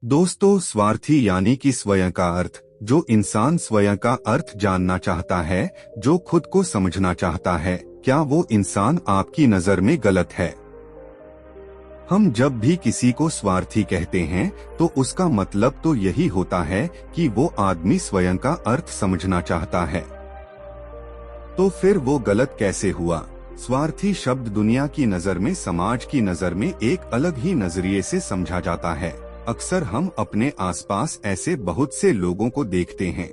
दोस्तों, स्वार्थी यानी कि स्वयं का अर्थ। जो इंसान स्वयं का अर्थ जानना चाहता है, जो खुद को समझना चाहता है, क्या वो इंसान आपकी नजर में गलत है? हम जब भी किसी को स्वार्थी कहते हैं तो उसका मतलब तो यही होता है कि वो आदमी स्वयं का अर्थ समझना चाहता है। तो फिर वो गलत कैसे हुआ? स्वार्थी शब्द दुनिया की नजर में, समाज की नजर में एक अलग ही नजरिए से समझा जाता है। अक्सर हम अपने आसपास ऐसे बहुत से लोगों को देखते हैं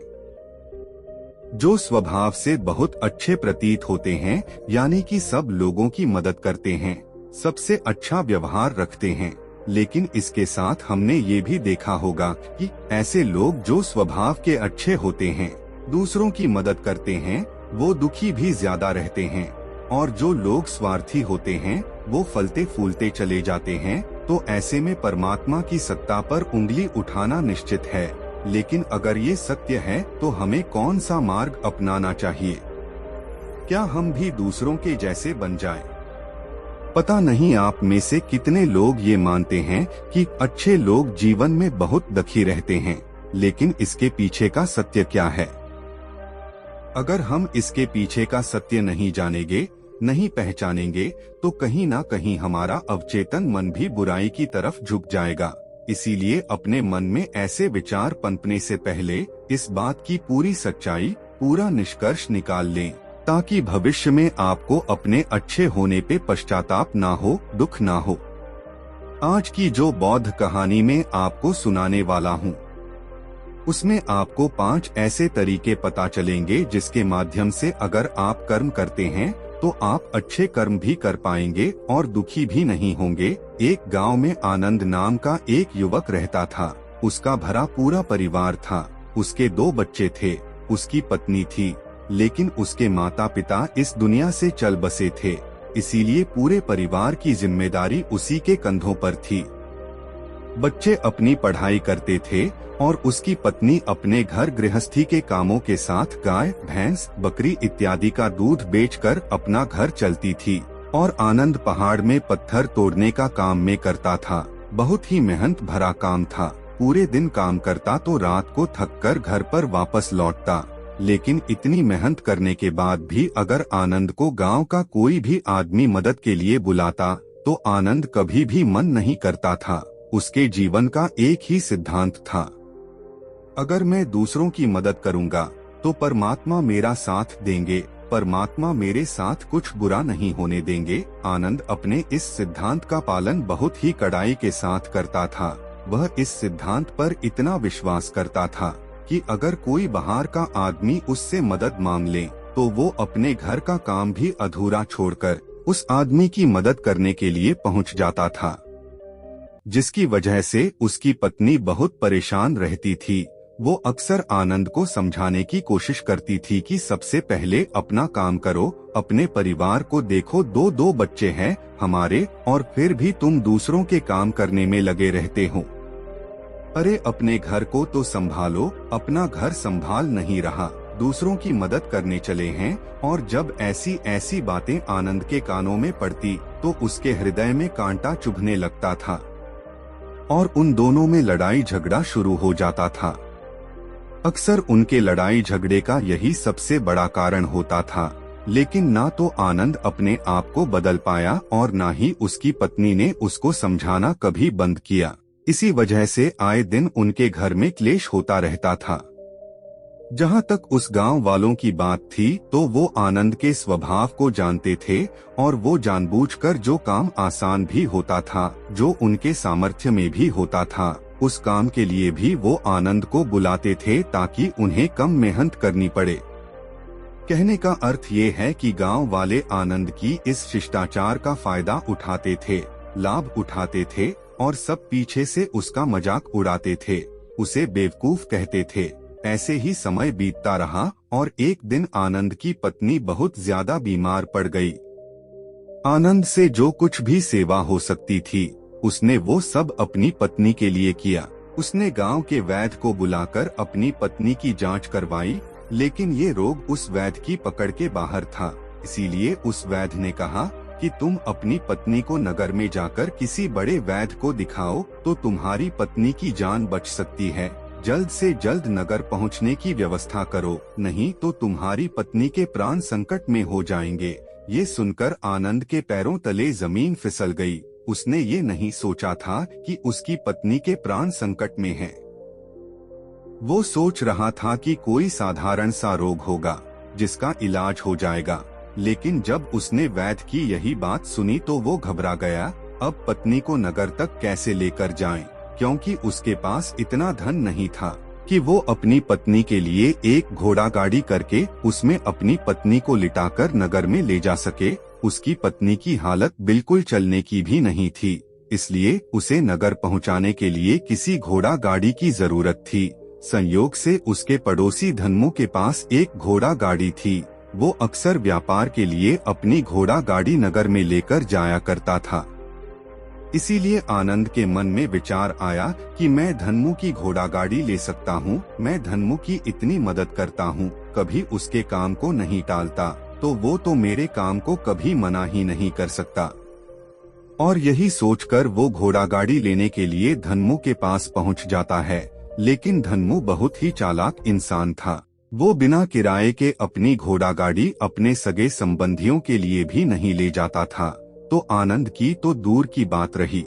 जो स्वभाव से बहुत अच्छे प्रतीत होते हैं, यानी कि सब लोगों की मदद करते हैं, सबसे अच्छा व्यवहार रखते हैं। लेकिन इसके साथ हमने ये भी देखा होगा कि ऐसे लोग जो स्वभाव के अच्छे होते हैं, दूसरों की मदद करते हैं, वो दुखी भी ज्यादा रहते हैं। और जो लोग स्वार्थी होते हैं वो फलते फूलते चले जाते हैं। तो ऐसे में परमात्मा की सत्ता पर उंगली उठाना निश्चित है। लेकिन अगर ये सत्य है तो हमें कौन सा मार्ग अपनाना चाहिए? क्या हम भी दूसरों के जैसे बन जाएं? पता नहीं आप में से कितने लोग ये मानते हैं कि अच्छे लोग जीवन में बहुत दुखी रहते हैं, लेकिन इसके पीछे का सत्य क्या है? अगर हम इसके पीछे का सत्य नहीं जानेंगे, नहीं पहचानेंगे, तो कहीं ना कहीं हमारा अवचेतन मन भी बुराई की तरफ झुक जाएगा। इसीलिए अपने मन में ऐसे विचार पनपने से पहले इस बात की पूरी सच्चाई, पूरा निष्कर्ष निकाल लें, ताकि भविष्य में आपको अपने अच्छे होने पे पश्चाताप ना हो, दुख ना हो। आज की जो बौद्ध कहानी में आपको सुनाने वाला हूँ, उसमें आपको 5 ऐसे तरीके पता चलेंगे जिसके माध्यम से अगर आप कर्म करते हैं तो आप अच्छे कर्म भी कर पाएंगे और दुखी भी नहीं होंगे। एक गांव में आनंद नाम का एक युवक रहता था। उसका भरा पूरा परिवार था। उसके 2 बच्चे थे, उसकी पत्नी थी, लेकिन उसके माता पिता इस दुनिया से चल बसे थे। इसीलिए पूरे परिवार की जिम्मेदारी उसी के कंधों पर थी। बच्चे अपनी पढ़ाई करते थे और उसकी पत्नी अपने घर गृहस्थी के कामों के साथ गाय, भैंस, बकरी इत्यादि का दूध बेचकर अपना घर चलती थी। और आनंद पहाड़ में पत्थर तोड़ने का काम में करता था। बहुत ही मेहनत भरा काम था। पूरे दिन काम करता तो रात को थककर घर पर वापस लौटता। लेकिन इतनी मेहनत करने के बाद भी अगर आनंद को गांव का कोई भी आदमी मदद के लिए बुलाता तो आनंद कभी भी मन नहीं करता था। उसके जीवन का एक ही सिद्धांत था, अगर मैं दूसरों की मदद करूंगा तो परमात्मा मेरा साथ देंगे, परमात्मा मेरे साथ कुछ बुरा नहीं होने देंगे। आनंद अपने इस सिद्धांत का पालन बहुत ही कड़ाई के साथ करता था। वह इस सिद्धांत पर इतना विश्वास करता था कि अगर कोई बाहर का आदमी उससे मदद मांग ले तो वो अपने घर का काम भी अधूरा छोड़कर उस आदमी की मदद करने के लिए पहुंच जाता था, जिसकी वजह से उसकी पत्नी बहुत परेशान रहती थी। वो अक्सर आनंद को समझाने की कोशिश करती थी कि सबसे पहले अपना काम करो, अपने परिवार को देखो, 2 बच्चे हैं हमारे और फिर भी तुम दूसरों के काम करने में लगे रहते हो। अरे अपने घर को तो संभालो, अपना घर संभाल नहीं रहा, दूसरों की मदद करने चले हैं। और जब ऐसी ऐसी बातें आनंद के कानों में पड़ती तो उसके हृदय में कांटा चुभने लगता था और उन दोनों में लड़ाई झगड़ा शुरू हो जाता था। अक्सर उनके लड़ाई झगड़े का यही सबसे बड़ा कारण होता था। लेकिन ना तो आनंद अपने आप को बदल पाया और ना ही उसकी पत्नी ने उसको समझाना कभी बंद किया। इसी वजह से आए दिन उनके घर में क्लेश होता रहता था। जहाँ तक उस गांव वालों की बात थी तो वो आनंद के स्वभाव को जानते थे और वो जानबूझकर जो काम आसान भी होता था, जो उनके सामर्थ्य में भी होता था, उस काम के लिए भी वो आनंद को बुलाते थे ताकि उन्हें कम मेहनत करनी पड़े। कहने का अर्थ ये है कि गांव वाले आनंद की इस शिष्टाचार का फायदा उठाते थे, लाभ उठाते थे और सब पीछे से उसका मजाक उड़ाते थे, उसे बेवकूफ कहते थे। ऐसे ही समय बीतता रहा और एक दिन आनंद की पत्नी बहुत ज्यादा बीमार पड़ गई। आनंद से जो कुछ भी सेवा हो सकती थी उसने वो सब अपनी पत्नी के लिए किया। उसने गांव के वैद्य को बुलाकर अपनी पत्नी की जांच करवाई, लेकिन ये रोग उस वैद्य की पकड़ के बाहर था। इसीलिए उस वैद्य ने कहा कि तुम अपनी पत्नी को नगर में जाकर किसी बड़े वैद्य को दिखाओ तो तुम्हारी पत्नी की जान बच सकती है। जल्द से जल्द नगर पहुंचने की व्यवस्था करो, नहीं तो तुम्हारी पत्नी के प्राण संकट में हो जाएंगे। ये सुनकर आनंद के पैरों तले जमीन फिसल गई। उसने ये नहीं सोचा था कि उसकी पत्नी के प्राण संकट में है। वो सोच रहा था कि कोई साधारण सा रोग होगा जिसका इलाज हो जाएगा, लेकिन जब उसने वैद्य की यही बात सुनी तो वो घबरा गया। अब पत्नी को नगर तक कैसे लेकर जाएं, क्योंकि उसके पास इतना धन नहीं था कि वो अपनी पत्नी के लिए एक घोड़ा गाड़ी करके उसमें अपनी पत्नी को लिटाकर नगर में ले जा सके। उसकी पत्नी की हालत बिल्कुल चलने की भी नहीं थी, इसलिए उसे नगर पहुंचाने के लिए किसी घोड़ा गाड़ी की जरूरत थी। संयोग से उसके पड़ोसी धन्मू के पास एक घोड़ा गाड़ी थी। वो अक्सर व्यापार के लिए अपनी घोड़ा गाड़ी नगर में लेकर जाया करता था। इसीलिए आनंद के मन में विचार आया कि मैं धन्मू की घोड़ा गाड़ी ले सकता हूँ। मैं धन्मू की इतनी मदद करता हूँ, कभी उसके काम को नहीं टालता, तो वो तो मेरे काम को कभी मना ही नहीं कर सकता। और यही सोचकर वो घोड़ा गाड़ी लेने के लिए धन्मू के पास पहुँच जाता है। लेकिन धन्मू बहुत ही चालाक इंसान था। वो बिना किराए के अपनी घोड़ा गाड़ी अपने सगे संबंधियों के लिए भी नहीं ले जाता था, तो आनंद की तो दूर की बात रही।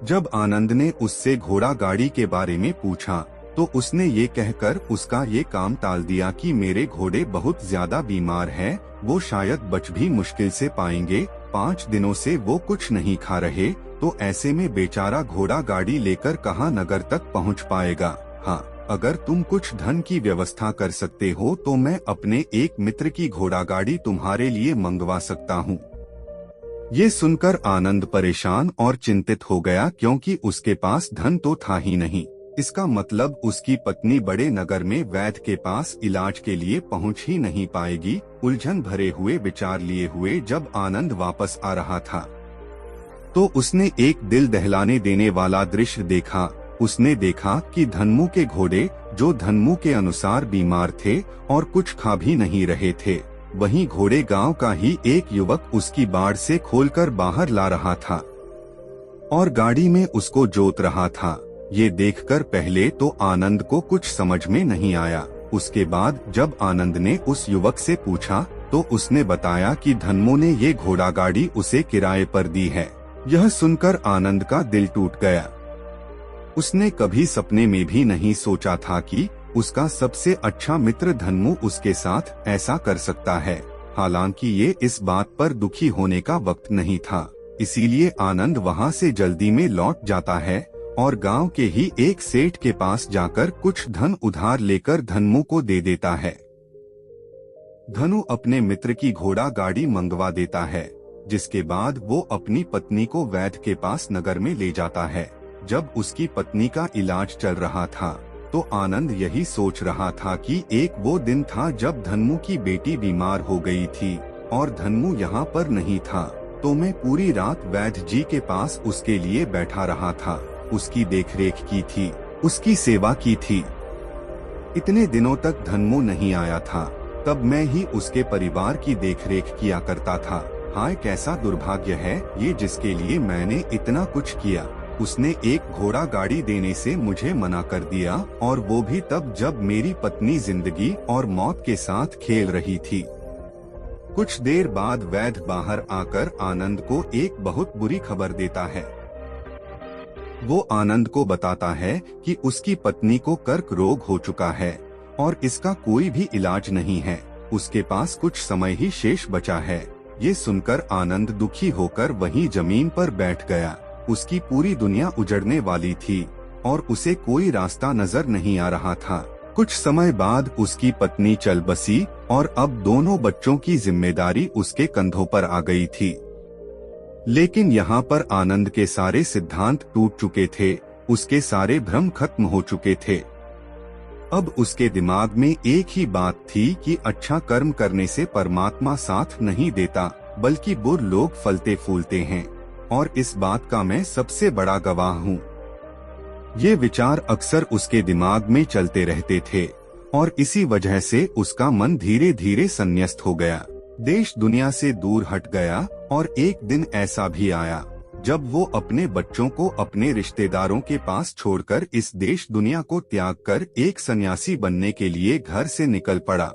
जब आनंद ने उससे घोड़ा गाड़ी के बारे में पूछा तो उसने ये कहकर उसका ये काम टाल दिया कि मेरे घोड़े बहुत ज्यादा बीमार हैं, वो शायद बच भी मुश्किल से पाएंगे। 5 दिनों से वो कुछ नहीं खा रहे, तो ऐसे में बेचारा घोड़ा गाड़ी लेकर कहाँ नगर तक पहुँच पाएगा। हाँ, अगर तुम कुछ धन की व्यवस्था कर सकते हो तो मैं अपने एक मित्र की घोड़ा गाड़ी तुम्हारे लिए मंगवा सकता हूँ। ये सुनकर आनंद परेशान और चिंतित हो गया, क्योंकि उसके पास धन तो था ही नहीं। इसका मतलब उसकी पत्नी बड़े नगर में वैद्य के पास इलाज के लिए पहुँच ही नहीं पाएगी। उलझन भरे हुए विचार लिए हुए जब आनंद वापस आ रहा था तो उसने एक दिल दहलाने देने वाला दृश्य देखा। उसने देखा कि धन्मू के घोड़े, जो धन्मू के अनुसार बीमार थे और कुछ खा भी नहीं रहे थे, वहीं घोड़े गांव का ही एक युवक उसकी बाड़ से खोलकर बाहर ला रहा था और गाड़ी में उसको जोत रहा था। ये देखकर पहले तो आनंद को कुछ समझ में नहीं आया। उसके बाद जब आनंद ने उस युवक से पूछा तो उसने बताया कि धन्मू ने ये घोड़ा गाड़ी उसे किराए पर दी है। यह सुनकर आनंद का दिल टूट गया। उसने कभी सपने में भी नहीं सोचा था कि उसका सबसे अच्छा मित्र धन्मू उसके साथ ऐसा कर सकता है। हालांकि ये इस बात पर दुखी होने का वक्त नहीं था, इसीलिए आनंद वहां से जल्दी में लौट जाता है और गांव के ही एक सेठ के पास जाकर कुछ धन उधार लेकर धन्मू को दे देता है। धनु अपने मित्र की घोड़ा गाड़ी मंगवा देता है, जिसके बाद वो अपनी पत्नी को वैद्य के पास नगर में ले जाता है। जब उसकी पत्नी का इलाज चल रहा था तो आनंद यही सोच रहा था कि एक वो दिन था जब धन्मू की बेटी बीमार हो गई थी और धन्मू यहाँ पर नहीं था, तो मैं पूरी रात वैद्य जी के पास उसके लिए बैठा रहा था, उसकी देखरेख की थी, उसकी सेवा की थी। इतने दिनों तक धन्मू नहीं आया था, तब मैं ही उसके परिवार की देखरेख किया करता था। हाय कैसा दुर्भाग्य है ये, जिसके लिए मैंने इतना कुछ किया, उसने एक घोड़ा गाड़ी देने से मुझे मना कर दिया, और वो भी तब जब मेरी पत्नी जिंदगी और मौत के साथ खेल रही थी। कुछ देर बाद वैद्य बाहर आकर आनंद को एक बहुत बुरी खबर देता है। वो आनंद को बताता है कि उसकी पत्नी को कर्क रोग हो चुका है और इसका कोई भी इलाज नहीं है, उसके पास कुछ समय ही शेष बचा है। ये सुनकर आनंद दुखी होकर वहीं जमीन पर बैठ गया। उसकी पूरी दुनिया उजड़ने वाली थी और उसे कोई रास्ता नजर नहीं आ रहा था। कुछ समय बाद उसकी पत्नी चल बसी और अब दोनों बच्चों की जिम्मेदारी उसके कंधों पर आ गई थी। लेकिन यहाँ पर आनंद के सारे सिद्धांत टूट चुके थे, उसके सारे भ्रम खत्म हो चुके थे। अब उसके दिमाग में एक ही बात थी कि अच्छा कर्म करने से परमात्मा साथ नहीं देता, बल्कि बुरे लोग फलते फूलते हैं, और इस बात का मैं सबसे बड़ा गवाह हूँ। ये विचार अक्सर उसके दिमाग में चलते रहते थे और इसी वजह से उसका मन धीरे धीरे संन्यस्त हो गया, देश दुनिया से दूर हट गया और एक दिन ऐसा भी आया जब वो अपने बच्चों को अपने रिश्तेदारों के पास छोड़कर इस देश दुनिया को त्याग कर एक सन्यासी बनने के लिए घर से निकल पड़ा।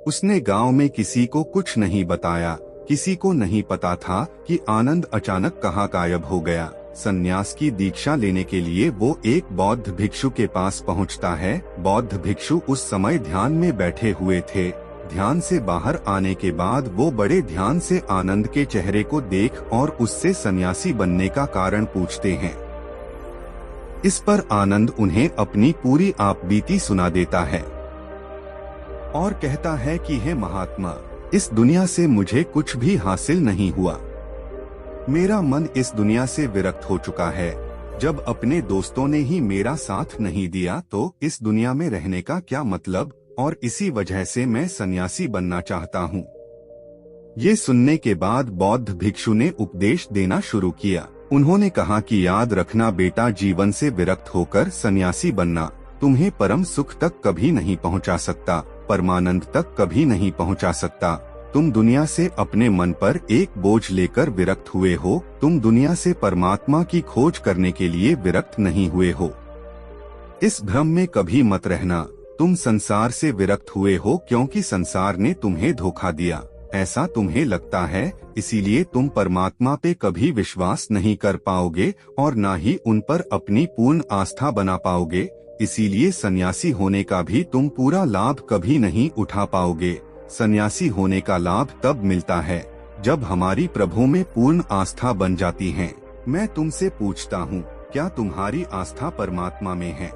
उसने गांव में किसी को कुछ नहीं बताया, किसी को नहीं पता था कि आनंद अचानक कहाँ गायब हो गया। सन्यास की दीक्षा लेने के लिए वो एक बौद्ध भिक्षु के पास पहुंचता है। बौद्ध भिक्षु उस समय ध्यान में बैठे हुए थे। ध्यान से बाहर आने के बाद वो बड़े ध्यान से आनंद के चेहरे को देख और उससे सन्यासी बनने का कारण पूछते हैं। इस पर आनंद उन्हें अपनी पूरी आपबीती सुना देता है और कहता है कि हे महात्मा, इस दुनिया से मुझे कुछ भी हासिल नहीं हुआ। मेरा मन इस दुनिया से विरक्त हो चुका है। जब अपने दोस्तों ने ही मेरा साथ नहीं दिया तो इस दुनिया में रहने का क्या मतलब, और इसी वजह से मैं सन्यासी बनना चाहता हूँ। ये सुनने के बाद बौद्ध भिक्षु ने उपदेश देना शुरू किया। उन्होंने कहा कि याद रखना बेटा, जीवन से विरक्त होकर सन्यासी बनना तुम्हें परम सुख तक कभी नहीं पहुंचा सकता, परमानंद तक कभी नहीं पहुंचा सकता। तुम दुनिया से अपने मन पर एक बोझ लेकर विरक्त हुए हो, तुम दुनिया से परमात्मा की खोज करने के लिए विरक्त नहीं हुए हो। इस भ्रम में कभी मत रहना। तुम संसार से विरक्त हुए हो क्योंकि संसार ने तुम्हें धोखा दिया, ऐसा तुम्हें लगता है, इसीलिए तुम परमात्मा पे कभी विश्वास नहीं कर पाओगे और न ही उन पर अपनी पूर्ण आस्था बना पाओगे। इसीलिए सन्यासी होने का भी तुम पूरा लाभ कभी नहीं उठा पाओगे। सन्यासी होने का लाभ तब मिलता है जब हमारी प्रभु में पूर्ण आस्था बन जाती है। मैं तुमसे पूछता हूँ, क्या तुम्हारी आस्था परमात्मा में है?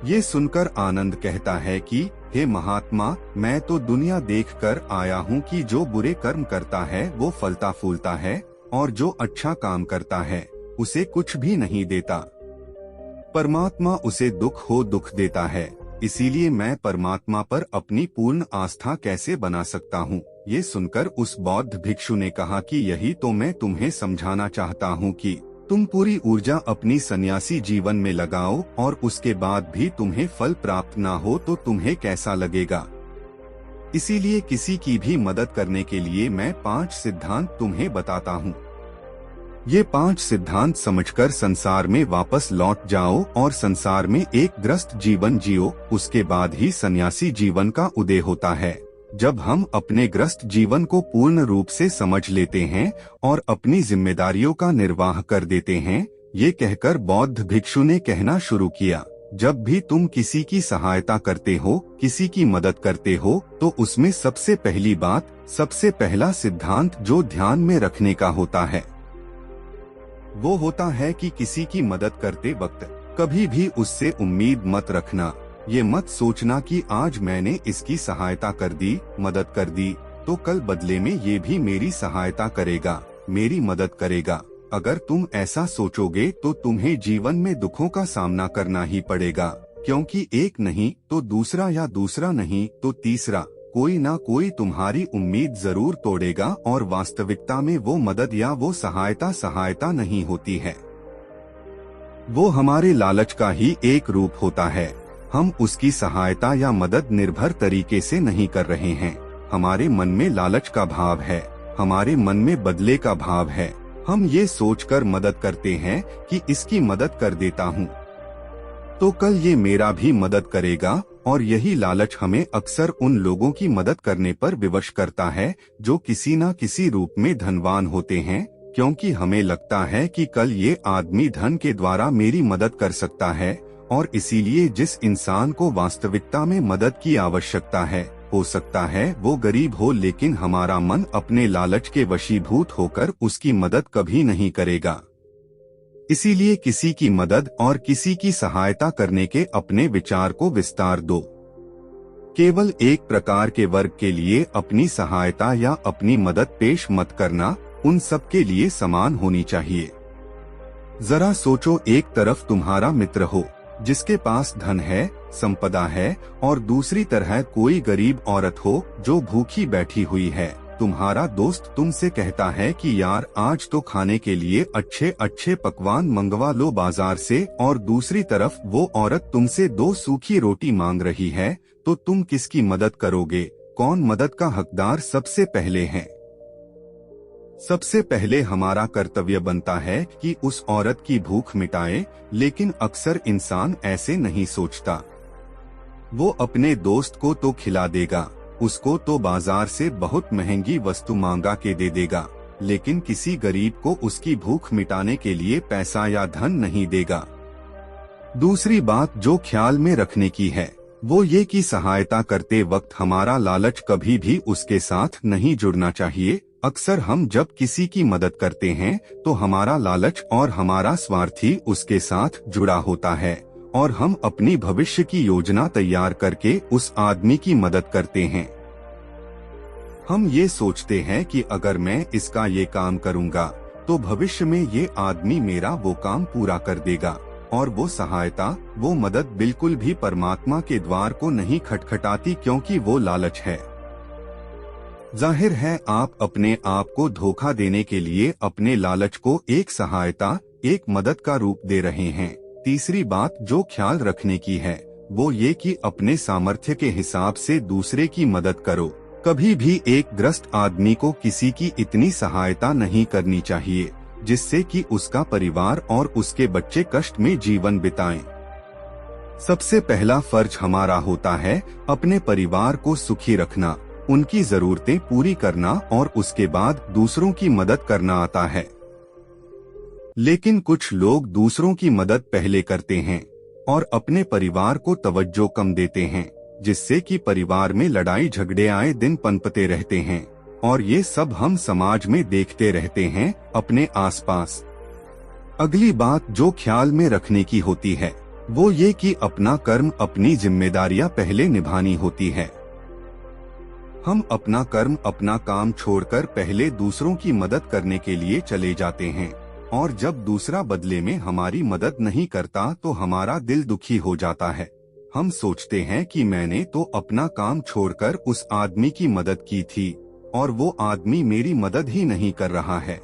ये सुनकर आनंद कहता है कि हे महात्मा, मैं तो दुनिया देखकर आया हूँ कि जो बुरे कर्म करता है वो फलता फूलता है और जो अच्छा काम करता है उसे कुछ भी नहीं देता। परमात्मा उसे दुख हो दुख देता है। इसीलिए मैं परमात्मा पर अपनी पूर्ण आस्था कैसे बना सकता हूँ? ये सुनकर उस बौद्ध भिक्षु ने कहा कि यही तो मैं तुम्हें समझाना चाहता हूँ कि तुम पूरी ऊर्जा अपनी सन्यासी जीवन में लगाओ और उसके बाद भी तुम्हें फल प्राप्त ना हो तो तुम्हें कैसा लगेगा। इसीलिए किसी की भी मदद करने के लिए मैं 5 सिद्धांत तुम्हें बताता हूँ। ये 5 सिद्धांत समझकर संसार में वापस लौट जाओ और संसार में एक ग्रस्त जीवन जियो। उसके बाद ही सन्यासी जीवन का उदय होता है। जब हम अपने ग्रस्त जीवन को पूर्ण रूप से समझ लेते हैं और अपनी जिम्मेदारियों का निर्वाह कर देते हैं, ये कहकर बौद्ध भिक्षु ने कहना शुरू किया, जब भी तुम किसी की सहायता करते हो, किसी की मदद करते हो, तो उसमें सबसे पहली बात, सबसे पहला सिद्धांत जो ध्यान में रखने का होता है वो होता है कि किसी की मदद करते वक्त कभी भी उससे उम्मीद मत रखना। ये मत सोचना कि आज मैंने इसकी सहायता कर दी, मदद कर दी, तो कल बदले में ये भी मेरी सहायता करेगा, मेरी मदद करेगा। अगर तुम ऐसा सोचोगे तो तुम्हें जीवन में दुखों का सामना करना ही पड़ेगा, क्योंकि एक नहीं तो दूसरा या दूसरा नहीं तो तीसरा कोई ना कोई तुम्हारी उम्मीद जरूर तोड़ेगा और वास्तविकता में वो मदद या वो सहायता नहीं होती है। वो हमारे लालच का ही एक रूप होता है। हम उसकी सहायता या मदद निर्भर तरीके से नहीं कर रहे हैं। हमारे मन में लालच का भाव है, हमारे मन में बदले का भाव है। हम ये सोचकर मदद करते हैं कि इसकी मदद कर देता हूँ तो कल ये मेरा भी मदद करेगा, और यही लालच हमें अक्सर उन लोगों की मदद करने पर विवश करता है जो किसी न किसी रूप में धनवान होते हैं, क्योंकि हमें लगता है कि कल ये आदमी धन के द्वारा मेरी मदद कर सकता है, और इसीलिए जिस इंसान को वास्तविकता में मदद की आवश्यकता है, हो सकता है वो गरीब हो, लेकिन हमारा मन अपने लालच के वशीभूत होकर उसकी मदद कभी नहीं करेगा। इसीलिए किसी की मदद और किसी की सहायता करने के अपने विचार को विस्तार दो। केवल एक प्रकार के वर्ग के लिए अपनी सहायता या अपनी मदद पेश मत करना, उन सब के लिए समान होनी चाहिए। जरा सोचो, एक तरफ तुम्हारा मित्र हो जिसके पास धन है, संपदा है, और दूसरी तरह कोई गरीब औरत हो जो भूखी बैठी हुई है। तुम्हारा दोस्त तुमसे कहता है कि यार आज तो खाने के लिए अच्छे अच्छे पकवान मंगवा लो बाजार से, और दूसरी तरफ वो औरत तुमसे 2 सूखी रोटी मांग रही है, तो तुम किसकी मदद करोगे? कौन मदद का हकदार सबसे पहले है? सबसे पहले हमारा कर्तव्य बनता है कि उस औरत की भूख मिटाए, लेकिन अक्सर इंसान ऐसे नहीं सोचता। वो अपने दोस्त को तो खिला देगा, उसको तो बाजार से बहुत महंगी वस्तु मांगा के दे देगा, लेकिन किसी गरीब को उसकी भूख मिटाने के लिए पैसा या धन नहीं देगा। दूसरी बात जो ख्याल में रखने की है वो ये कि सहायता करते वक्त हमारा लालच कभी भी उसके साथ नहीं जुड़ना चाहिए। अक्सर हम जब किसी की मदद करते हैं तो हमारा लालच और हमारा स्वार्थी उसके साथ जुड़ा होता है और हम अपनी भविष्य की योजना तैयार करके उस आदमी की मदद करते हैं। हम ये सोचते हैं कि अगर मैं इसका ये काम करूँगा तो भविष्य में ये आदमी मेरा वो काम पूरा कर देगा, और वो सहायता, वो मदद बिल्कुल भी परमात्मा के द्वार को नहीं खटखटाती, क्योंकि वो लालच है। जाहिर है आप अपने आप को धोखा देने के लिए अपने लालच को एक सहायता, एक मदद का रूप दे रहे हैं। तीसरी बात जो ख्याल रखने की है वो ये कि अपने सामर्थ्य के हिसाब से दूसरे की मदद करो। कभी भी एक ग्रस्त आदमी को किसी की इतनी सहायता नहीं करनी चाहिए जिससे कि उसका परिवार और उसके बच्चे कष्ट में जीवन बिताएं। सबसे पहला फर्ज हमारा होता है अपने परिवार को सुखी रखना, उनकी जरूरतें पूरी करना और उसके बाद दूसरों की मदद करना आता है। लेकिन कुछ लोग दूसरों की मदद पहले करते हैं और अपने परिवार को तवज्जो कम देते हैं, जिससे कि परिवार में लड़ाई झगड़े आए दिन पनपते रहते हैं, और ये सब हम समाज में देखते रहते हैं अपने आसपास। अगली बात जो ख्याल में रखने की होती है वो ये कि अपना कर्म, अपनी जिम्मेदारियां पहले निभानी होती है। हम अपना कर्म, अपना काम छोड़कर पहले दूसरों की मदद करने के लिए चले जाते हैं, और जब दूसरा बदले में हमारी मदद नहीं करता तो हमारा दिल दुखी हो जाता है। हम सोचते हैं कि मैंने तो अपना काम छोड़कर उस आदमी की मदद की थी और वो आदमी मेरी मदद ही नहीं कर रहा है।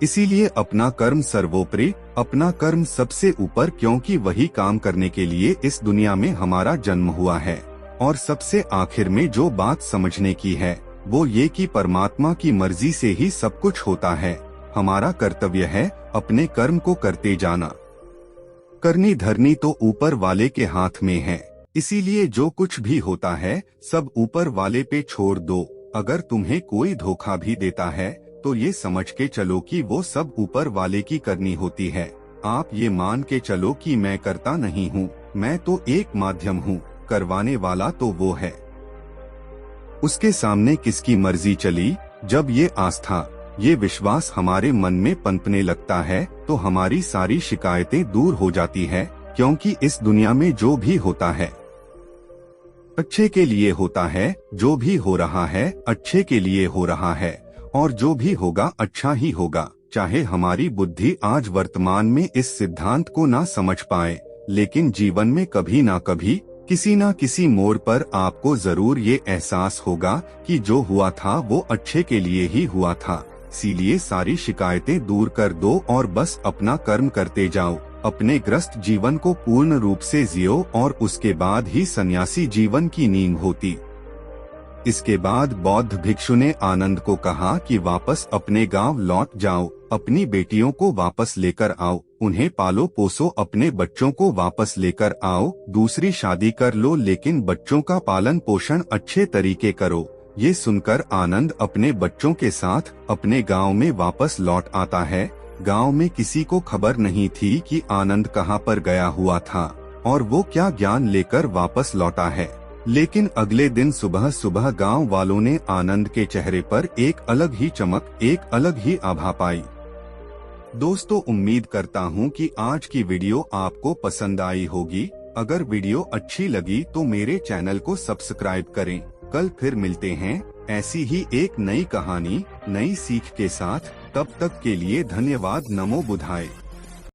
इसीलिए अपना कर्म सर्वोपरि, अपना कर्म सबसे ऊपर, क्योंकि वही काम करने के लिए इस दुनिया में हमारा जन्म हुआ है। और सबसे आखिर में जो बात समझने की है वो ये कि परमात्मा की मर्जी से ही सब कुछ होता है। हमारा कर्तव्य है अपने कर्म को करते जाना। करनी धरनी तो ऊपर वाले के हाथ में है, इसीलिए जो कुछ भी होता है सब ऊपर वाले पे छोड़ दो। अगर तुम्हें कोई धोखा भी देता है तो ये समझ के चलो कि वो सब ऊपर वाले की करनी होती है। आप ये मान के चलो कि मैं करता नहीं हूँ, मैं तो एक माध्यम हूँ, करवाने वाला तो वो है। उसके सामने किसकी मर्जी चली। जब ये आस्था, ये विश्वास हमारे मन में पनपने लगता है तो हमारी सारी शिकायतें दूर हो जाती है, क्योंकि इस दुनिया में जो भी होता है अच्छे के लिए होता है, जो भी हो रहा है अच्छे के लिए हो रहा है, और जो भी होगा अच्छा ही होगा। चाहे हमारी बुद्धि आज वर्तमान में इस सिद्धांत को ना समझ पाए, लेकिन जीवन में कभी ना कभी किसी ना किसी मोड़ पर आपको जरूर ये एहसास होगा कि जो हुआ था वो अच्छे के लिए ही हुआ था। इसीलिए सारी शिकायतें दूर कर दो और बस अपना कर्म करते जाओ। अपने ग्रस्त जीवन को पूर्ण रूप से जियो और उसके बाद ही सन्यासी जीवन की नींव होती। इसके बाद बौद्ध भिक्षु ने आनंद को कहा कि वापस अपने गांव लौट जाओ, अपनी बेटियों को वापस लेकर आओ, उन्हें पालो पोसो, अपने बच्चों को वापस लेकर आओ, दूसरी शादी कर लो, लेकिन बच्चों का पालन पोषण अच्छे तरीके करो। ये सुनकर आनंद अपने बच्चों के साथ अपने गांव में वापस लौट आता है। गांव में किसी को खबर नहीं थी कि आनंद कहां पर गया हुआ था और वो क्या ज्ञान लेकर वापस लौटा है। लेकिन अगले दिन सुबह सुबह गांव वालों ने आनंद के चेहरे पर एक अलग ही चमक, एक अलग ही आभा पाई। दोस्तों, उम्मीद करता हूं कि आज की वीडियो आपको पसंद आई होगी। अगर वीडियो अच्छी लगी तो मेरे चैनल को सब्सक्राइब करें। कल फिर मिलते हैं ऐसी ही एक नई कहानी, नई सीख के साथ। तब तक के लिए धन्यवाद। नमो बुद्धाय।